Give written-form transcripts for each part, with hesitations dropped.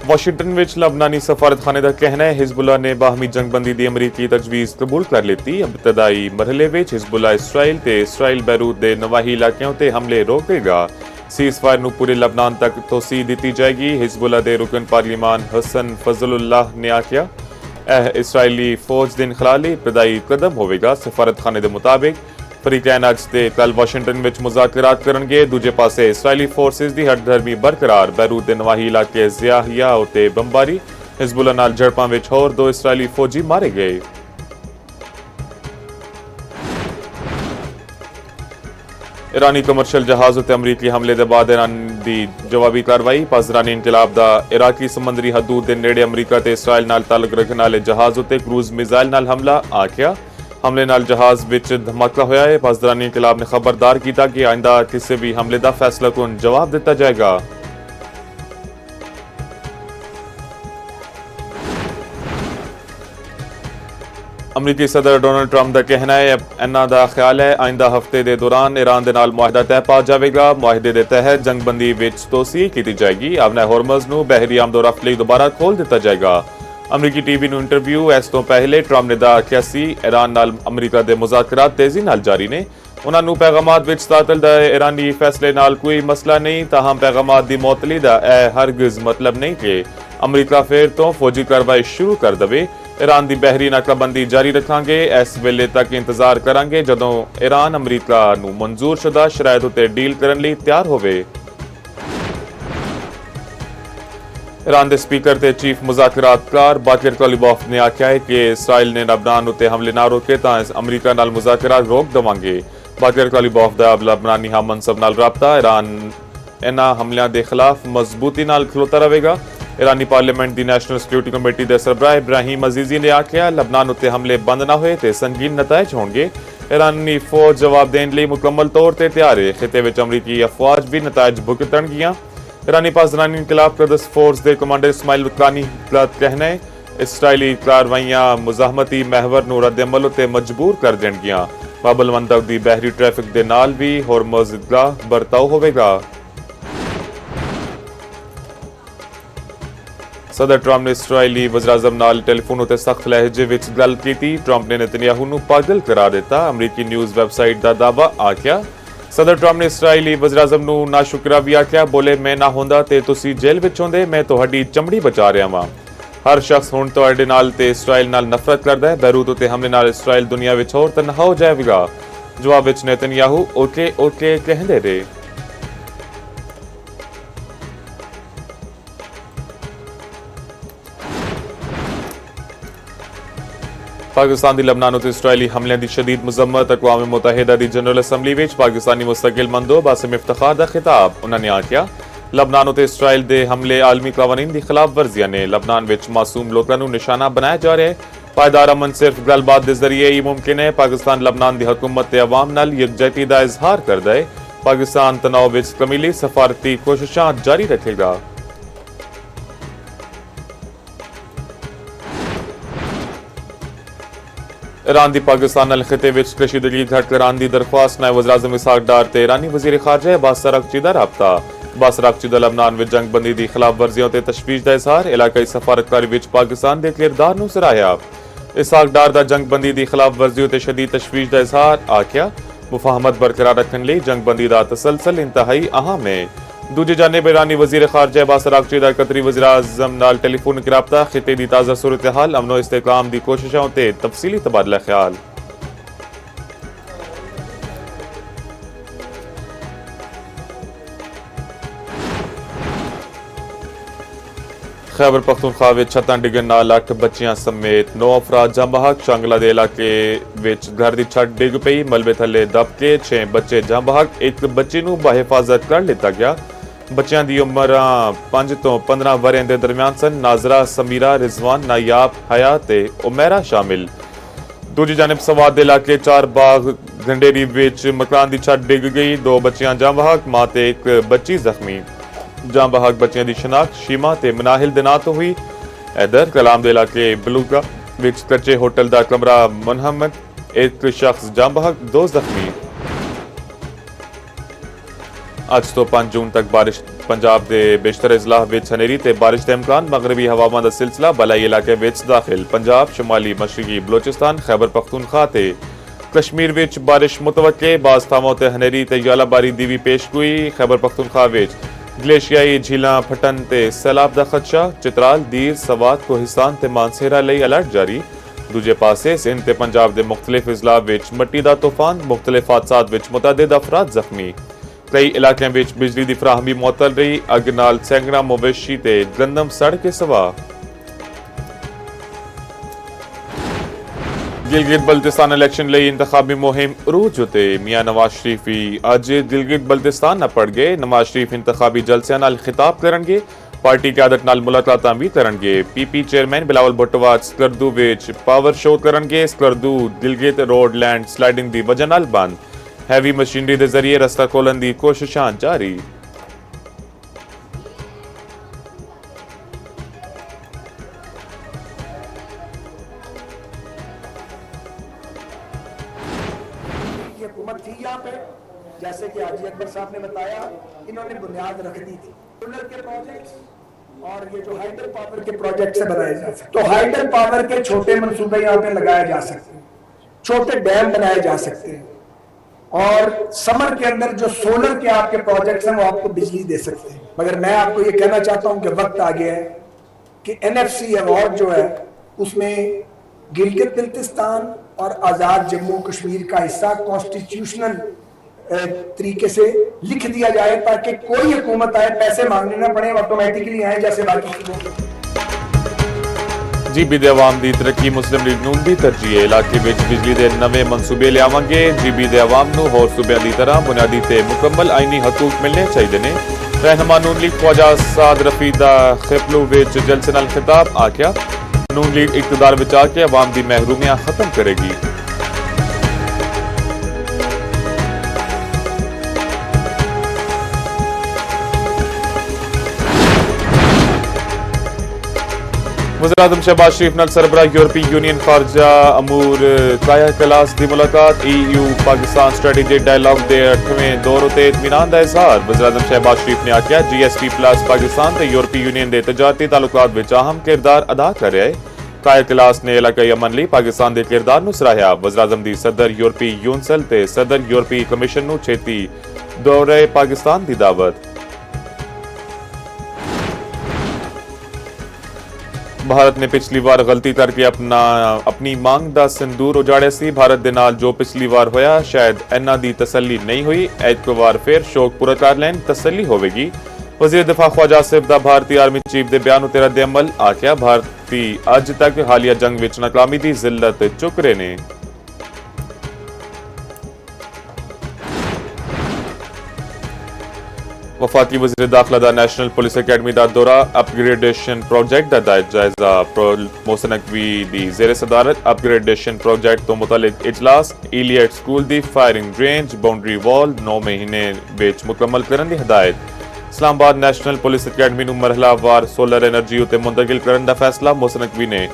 Washington ਵਿੱਚ ਲਬਨਾਨੀ ਸਫਾਰਤਖਾਨੇ ਦਾ ਕਹਿਣਾ ਹੈ ਹਿਜ਼ਬੁੱਲਾ ਨੇ ਬਾਹਮੀ ਜੰਗਬੰਦੀ ਦੀ ਅਮਰੀਕੀ ਤਜਵੀਜ਼ ਕਬੂਲ ਕਰ ਲਿੱਤੀ। ਇਬਤਦਾਈ ਮਰਹਲੇ ਵਿੱਚ ਹਿਜ਼ਬੁੱਲਾ ਇਸਰਾਈਲ ਤੇ ਇਸਰਾਈਲ ਬੈਰੂਤ ਦੇ ਨਵਾਹੀ ਇਲਾਕਿਆਂ ਉੱਤੇ ਹਮਲੇ ਰੋਕੇਗਾ। ਸੀਜ਼ਫਾਇਰ ਨੂੰ ਪੂਰੇ ਲਬਨਾਨ ਤੱਕ ਤੋਸੀ ਦਿੱਤੀ ਜਾਏਗੀ। ਹਿਜ਼ਬੁੱਲਾ ਦੇ ਰੁਕਨ ਪਾਰਲੀਮਾਨ ਹਸਨ ਫਜ਼ਲੁੱਲਾਹ ਨੇ ਆਖਿਆ ਇਹ ਇਸਰਾਈਲੀ ਫੌਜ ਦੇ ਇਨਖਲਾਲੀ ਇਬਤਦਾਈ ਕਦਮ ਹੋਵੇਗਾ। ਸਫਾਰਤਖਾਨੇ ਦੇ ਮੁਤਾबिक ਫਰੀਕੈਨ ਅੱਜ ਤੇ ਕੱਲ ਵਾਸ਼ਿੰਗਟਨ ਵਿੱਚ ਮੁਜ਼ਾਕਰਾਤ ਕਰਨਗੇ। ਦੂਜੇ ਪਾਸੇ ਇਸਰਾਈਲੀ ਫੋਰਸਿਸ ਦੀ ਹੱਡਗਰਮੀ ਬਰਕਰਾਰ। ਬੈਰੂਤ ਦੇ ਨਵਾਹੀ ਇਲਾਕੇ ਜ਼ਿਆਹਿਆ ਉਤੇ ਬੰਬਾਰੀ। ਹਿਜ਼ਬੁੱਲਾ ਨਾਲ ਝੜਪਾਂ ਵਿੱਚ ਹੋਰ 2 ਇਸਰਾਈਲੀ ਫੌਜੀ ਮਾਰੇ ਗਏ। ईरानी कमर्शियल जहाज उत्ते अमरीकी हमले के बाद ईरान की जवाबी कार्रवाई। पाकिस्तानी इनकलाब का इराकी समंदरी हदूद के नेड़े अमरीका ते इसराइल नाल ताल्लुक रखने वाले जहाज उत्ते क्रूज मिसाइल नाल हमला आखिया। हमले नाल जहाज विच धमाका होया है। पाकिस्तानी इनकलाब ने खबरदार किया कि आइंदा किसी भी हमले का फैसला कुन जवाब दिता जाएगा। अमरीकी सदर डोनाल्ड ट्रंप का कहना है इन्हां दा ख्याल है आइंदा हफ्ते के दौरान ईरान दे नाल मुआहदा तय पा जाएगा। मुआहदे के तहत जंगबंदी विच तोसी की जाएगी। अपने हॉर्मज़ नूं बहरी आमदोरफ्त लई दोबारा खोल दिता जाएगा। अमरीकी टीवी नूं इंटरव्यू इस तो पहले ट्रंप ने आख्या सी ईरान नाल अमरीका के मुज़ाकरात तेजी नाल जारी ने। उन्हां नूं पैगामात विच तातल दा ईरानी फैसले नाल कोई मसला नहीं। ताहम पैगामात दी मुअत्तली दा हरगिज़ मतलब नहीं कि अमरीका फिर तो फौजी कार्रवाई शुरू कर दवे। ईरान की बहरी नाकाबंदी जारी रखांगे। इस वेले तक इंतजार करांगे जदों ईरान अमरीका नूं मंजूर शुदा शराइत उत्ते डील करन लई तैयार होवे। ईरान के स्पीकर ते चीफ मुज़ाकरातकार बाकिर कलीबॉफ ने आख्या है कि इसराइल ने लबनान उत्ते हमले ना रोके तां अमरीका नाल मुज़ाकरात रोक देवांगे। बाकिर कलीबॉफ दा लबनानी हम मनसब नाल राबता ईरान इन्हां हमलियां दे खिलाफ मजबूती नाल खलोता रहेगा। ईरानी पार्लीमेंट की नैशनल सिक्योरिटी कमेटी के सरबराह इब्राहिम अजीजी ने आख्या लबनान उत्ते हमले बंद ना होए ते संगीन नताइज होंगे। ईरानी फौज जवाब देने लिए मुकम्मल तौर पर तैयार है। खिते विच अमरीकी अफवाज भी नताइज भुगतणगियां। ईरानी पाकिस्तानी इनकलाब कदस फोर्स के कमांडर इस्माइल वकानी का कहना है इसराइली कार्रवाइयां मुजाहमती महवर नूं रद्द-ए-अमल उत्ते मजबूर कर देणगियां। बाबल मंतक की बहरी ट्रैफिक के नाल भी हॉर्मज़ दा बर्ताव होवेगा। सदर ट्रंप ने इसराइली वज़ीर-ए-आज़म नाल टेलीफोन उत्ते सख्त लहजे विच गल कीती। ट्रंप ने नेतन्याहू नूं पागल करार दिता। अमरीकी न्यूज़ वैबसाइट का दावा आख्या सदर ट्रंप ने इसराइली वज़ीर-ए-आज़म नूं नाशुकरा भी आख्या बोले मैं ना होंदा ते तुसीं जेल विच होंदे मैं तुहाडी चमड़ी बचा रहा वां। हर शख्स हुण तुहाडे नाल ते इसराइल नाल नफरत करदा है। बैरूत उत्ते हमले नाल इसराइल दुनिया विच होर तन्हा हो जाएगा। जवाब विच नेतन्याहू ओके ओके कहंदे रहे। पाकिस्तान की लबनान उत्ते इसराइली हमलों की शदीद मजम्मत। अक़वाम मुत्तहिदा की जनरल असैम्बली में पाकिस्तानी मुस्तकिल मंदोब आसिम इफ्तिखार का खिताब। उन्होंने आख्या लबनान उत्ते इसराइल के हमले आलमी कानून की खिलाफ वर्जियां ने। लबनान में मासूम लोगों को निशाना बनाया जा रहा है। पायदार अमन सिर्फ गलबात के जरिए ही मुमकिन है। पाकिस्तान लबनान की हुकूमत ते अवाम नाल यकजहती का इजहार करता है। पाकिस्तान तनाव में कमी लई सफारती कोशिशां जारी रखेगा। ईरान की पाकिस्तान नाल खिते विच कशीदगी घट कराने की दरख्वास्त। नायब वज़ीर-ए-आज़म इसहाक डार ते ईरानी वज़ीर खारजा अब्बास अराग़ची दा राबता। अब्बास अराग़ची दा लबनान विच जंगबंदी की खिलाफ वर्जियों ते तशवीश का इजहार। इलाकाई सफारतकारी विच पाकिस्तान के किरदार नूं सराहया। इसहाक डार दा जंगबंदी की खिलाफ वर्जियों ते शदीद तशवीश का इजहार। आख्या मुफाहमत बरकरार रखने लई जंगबंदी का तसलसल इंतहाई अहम है। दूजी जानिब ईरानी वज़ीर खारजा अब्बास अराग़ची दा कतरी वज़ीर-ए-आज़म नाल टेलीफोनिक राबता। खिते की ताज़ा सूरत हाल अमनो इस्तेहकाम की कोशिशों ते तफसीली तबादला ख्याल। खैबर पख्तूनख्वा विच छत्तां डिगन नाल 8 बच्चियां समेत 9 अफराद जाम बहक। शांगला दे इलाके विच घर की छत डिग पई। मलबे थले दब के 6 बच्चे जाम बहक। एक बच्ची नूं बाहिफाजत कर लिता गया। बच्चों की उम्र 5 तो 15 वरें के दरमियान सन। नाजरा, समीरा, रिजवान, नायाब, हया ते उमेरा शामिल। दूजी जानब सवाद इलाके 4 बाग गंडेरी विच मकान की छत डिग गई। 2 बच्चियां जाम बहक। मां ते एक बच्ची जख्मी। जाम बहक बच्चियों की शनाख्त शीमा ते मनाहिल दे नां तो हुई। इधर कलाम दे इलाके बलूका विच कच्चे होटल का कमरा मुनहमद। एक शख्स जाम बहक, 2 जख्मी। ਅੱਜ ਤੋਂ 5 ਜੂਨ ਤੱਕ ਬਾਰਿਸ਼ ਪੰਜਾਬ ਦੇ ਬੇਸ਼ਤਰ ਇਜ਼ਲਾਹ ਵਿੱਚ ਹਨੇਰੀ ਤੇ ਬਾਰਿਸ਼ ਦਾ ਇਮਕਾਨ ਮਗਰਬੀ ਹਵਾਵਾਂ ਦਾ ਸਿਲਸਿਲਾ ਬਲਾਈ ਇਲਾਕੇ ਵਿੱਚ ਦਾਖਲ ਪੰਜਾਬ ਸ਼ਮਾਲੀ ਮਸ਼ਰਕੀ ਬਲੋਚਿਸਤਾਨ ਖੈਬਰ ਪਖਤੂਨਖਵਾ ਤੇ ਕਸ਼ਮੀਰ ਵਿੱਚ ਬਾਰਿਸ਼ ਮੁਤਵੱਕੇ ਬਾਜ਼ ਥਾਵਾਂ ਤੇ ਹਨੇਰੀ ਤੇ ਯਾਲਾਬਾਰੀ ਦੀ ਵੀ ਪੇਸ਼ਗੋਈ ਖੈਬਰ ਪਖਤੂਨਖਵਾ ਵਿੱਚ ਗਲੇਸ਼ੀਆਈ ਝੀਲਾਂ ਫਟਣ ਤੇ ਸੈਲਾਬ ਦਾ ਖਦਸ਼ਾ ਚਿਤਰਾਲ ਦੀਰ ਸਵਾਤ ਕੋਹਿਸਤਾਨ ਤੇ ਮਾਨਸੇਰਾ ਲਈ ਅਲਰਟ ਜਾਰੀ ਦੂਜੇ ਪਾਸੇ ਸਿੰਧ ਤੇ ਪੰਜਾਬ ਦੇ ਮੁxtਲਿਫ ਇਜ਼ਲਾਹ ਵਿੱਚ ਮਿੱਟੀ ਦਾ ਤੂਫਾਨ ਮੁxtਲਿਫ ਹਾਦਸਾਤ ਵਿੱਚ ਮੁਤਅੱਦਿਦ ਅਫਰਾਦ ਜ਼ਖਮੀ ਕਈ ਇਲਾਕਿਆਂ ਵਿੱਚ ਬਿਜਲੀ ਦੀ ਫਰਾਹਮੀ ਮੁਅੱਤਲ ਰਹੀ ਅੱਗ ਨਾਲ ਸੈਂਕੜਾ ਮਵੇਸ਼ੀ ਤੇ ਗੰਦਮ ਸੜ ਕੇ ਸਵਾ गिलगित बल्तिस्तान इलेक्शन ਲਈ इंतखाबी मुहिम रूज उते मियां नवाज शरीफ भी अज गिलगित बल्तिस्तान न पड़ गए नवाज शरीफ इंतखाबी जलसियां नाल खिताब करनगे पार्टी क्यादत नाल मुलाकातां भी करनगे पीपी चेयरमैन बिलावल भुट्टो स्करदू विच पावर शो करनगे Skardu Gilgit road land sliding दी वजह नाल बंद हैवी मशीनरी दे जरिए रस्ता खोलन दी कोशिशां जारी हुकूमत थी यहाँ पे जैसे कि हाजी अकबर साहब ने बताया इन्होंने बुनियाद रख दी थी सोलर के प्रोजेक्ट्स और ये जो हाइडल पावर के प्रोजेक्ट से बनाए जा सकते तो हाइडल पावर के छोटे मंसूबे यहाँ पे लगाए जा सकते हैं छोटे डैम बनाए जा सकते हैं और समर के अंदर जो सोलर के आपके प्रोजेक्ट्स हैं वो आपको बिजली दे सकते हैं मगर मैं आपको ये कहना चाहता हूँ कि वक्त आ गया है कि NFC अवार्ड जो है उसमें गिलगित बल्तिस्तान और आज़ाद जम्मू कश्मीर का हिस्सा कॉन्स्टिट्यूशनल तरीके से लिख दिया जाए ताकि कोई हुकूमत आए पैसे मांगने ना पड़े ऑटोमेटिकली आए जैसे बाकी जीबी दे अवाम दी तरक्की मुस्लिम लीग नून दी तरजीह इलाके विच बिजली दे नवे मनसूबे लियावांगे जीबी दे अवाम नू होर सूबेआं दी तरह बुनियादी ते मुकम्मल आईनी हकूक मिलने चाहिए ने रहनुमा नून लीग ख्वाजा साद रफी दा खिपलू विच जलसे नाल खिताब आख्या नून लीग इक़्तिदार विच आके अवाम दी महरूमियां खत्म करेगी वज़ीर-ए-आज़म शहबाज शरीफ नाल सरबराह यूरोपी यूनियन खारजा अमूर काया कलास दी मुलाकात EU पाकिस्तान स्ट्रेटेजिक डायलॉग दे 8वें दौर उते इत्मीनान दा इज़हार वज़ीर-ए-आज़म शहबाज शरीफ ने आख्या GSP+ पाकिस्तान ते यूरोपी यूनियन दे तजारती ताल्लुकात विच अहम किरदार अदा कर रहा है काया कलास ने इलाकाई अमन लई पाकिस्तान दे किरदार नू सराहया वज़ीर-ए-आज़म दी सदर यूरोपी यूनसल ते सदर यूरोपी कमीशन नू छेती दौरे पाकिस्तान दी दावत भारत ने पिछली बार गलती करके अपनी मांग दा सिंदूर उजाड़े सी भारत दे नाल जो पिछली बार होया शायद इन्हां दी तसल्ली नहीं हुई ऐतको बार फिर शौक पूरा कर लैन तसल्ली होवेगी वज़ीर दिफा ख्वाजा आसिफ दा भारतीय आर्मी चीफ दे बयान उते रद्द अमल आख्या भारती अज तक हालिया जंग विच नाकामी दी जिल्लत चुक रहे ने वफाकी वज़ीर दाखिला दा नेशनल पुलिस अकेडमी दा दौरा अपग्रेडेशन प्रोजेक्ट दा जायजा मोहसिन नकवी दी ज़ेरे सदारत अपग्रेडेशन प्रोजेक्ट तो मुतालिक इजलास इलियट स्कूल दी फायरिंग रेंज बाउंड्री वॉल 9 महीने विच मुकम्मल करन दी हिदायत इस्लामाबाद नेशनल पुलिस अकेडमी नू मरहलावार सोलर एनर्जी उते मुंतकिल करन दा फैसला मोहसिन नकवी ने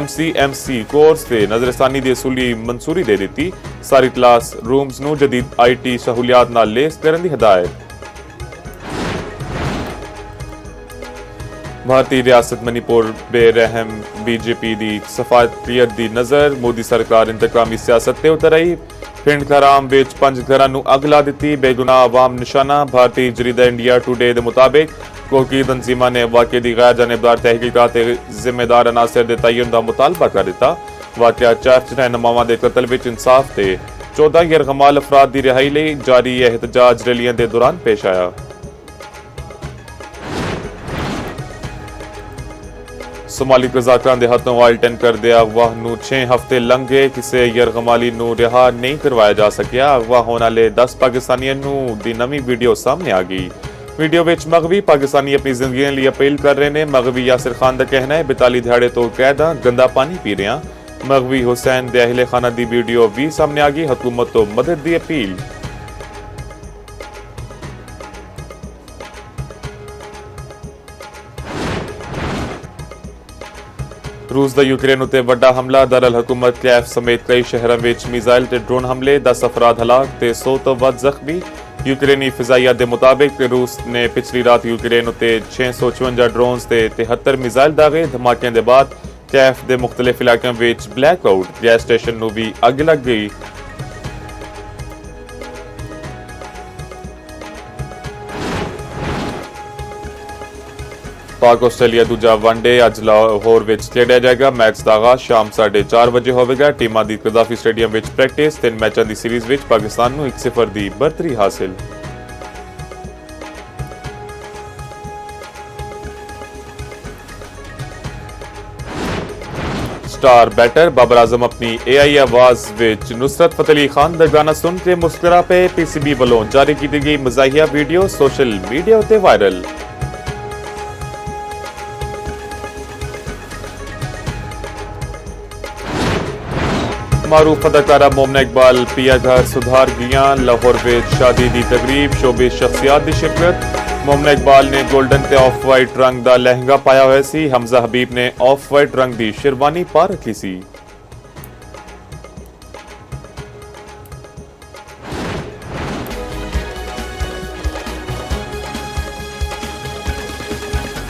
MCMC कोर्स ते नजरसानी दी असूली मंसूरी दे दी सारी क्लास रूम्स नू जदीद IT सहूलियात नाल लेस करन दी हिदायत भारतीय रियासत मणिपुर बेरहम BJP दी सफायत दी नजर मोदी सरकार इंतकामी सियासत ते उतर आई पिंड खराम विच 5 घरां नू अग ला दित्ती बेगुनाह अवाम निशाना भारतीय जरीदा इंडिया टुडे दे मुताबिक कोकी तंजीमां ने वाक़े दी गैर जानिबदार तहकीकात ते जिम्मेदार अनासर दे तयन दा मुतालबा कर दिता वाक़या चर्च रहनुमावां दे कत्ल विच इंसाफ ते 14 यरगमाल अफराद दी रिहाई लई जारी एहतजाज रैलियां दे दौरान पेश आया सोमाली कज़ाकां दे हथों ऑयल टैंकर दे अगवा नू 6 हफ्ते लंघ गए किसी यरगमाली नू रिहा नहीं करवाया जा सकिया अगवा होने वाले 10 पाकिस्तानियों नू दी नवी वीडियो सामने आ गई वीडियो विच मगवी पाकिस्तानी अपनी जिंदगी लिए अपील कर रहे हैं मगवी यासिर खान का कहना है 42 दिहाड़े तो कैद हां गंदा पानी पी रहे हैं मगवी हुसैन दे अहले खाना दी वीडियो भी सामने आ गई हुकूमत तो मदद दी अपील रूस दा यूक्रेन उते वड्डा हमला दरअल हुकूमत कैफ समेत कई शहरों विच मिसाइल ते ड्रोन हमले 10 अफराद हलाक ते 100 तो वध जख्मी यूक्रेनी फिजाइया के मुताबिक रूस ने पिछली रात यूक्रेन उत्ते 654 ड्रोन्स ते 73 मिसाइल दागे। धमाकों के बाद कैफ के मुख्तलिफ इलाकों में ब्लैकआउट, गैस स्टेशन को भी अग लग गई। पाक आस्ट्रेलिया दूजा वनडे अज लाहौर में खेडिया जाएगा। मैच का आगाज शाम 4:30 बजे होगा। टीमां दी कज़ाफी स्टेडियम में प्रैक्टिस। 3 मैचों की सीरीज़ में पाकिस्तान को 1-0 की बढ़तरी हासिल। स्टार बैटर बाबर आजम अपनी AI आवाज विच नुसरत फतेह अली खान का गाना सुन के मुस्कुरा पे। PCB वालों जारी की गई मज़ाहिया वीडियो सोशल मीडिया उत्ते वायरल। मारूफ अदाकारा मोमना इकबाल पिया घर सुधार गया। लाहौर में शादी की तकरीब, शोबिज शख्सियात की शिरकत। मोमना इकबाल ने गोल्डन ते ऑफ वाइट रंग का लहंगा पाया हुआ सी। हमजा हबीब ने ऑफ वाइट रंग की शेरवानी पा रखी सी।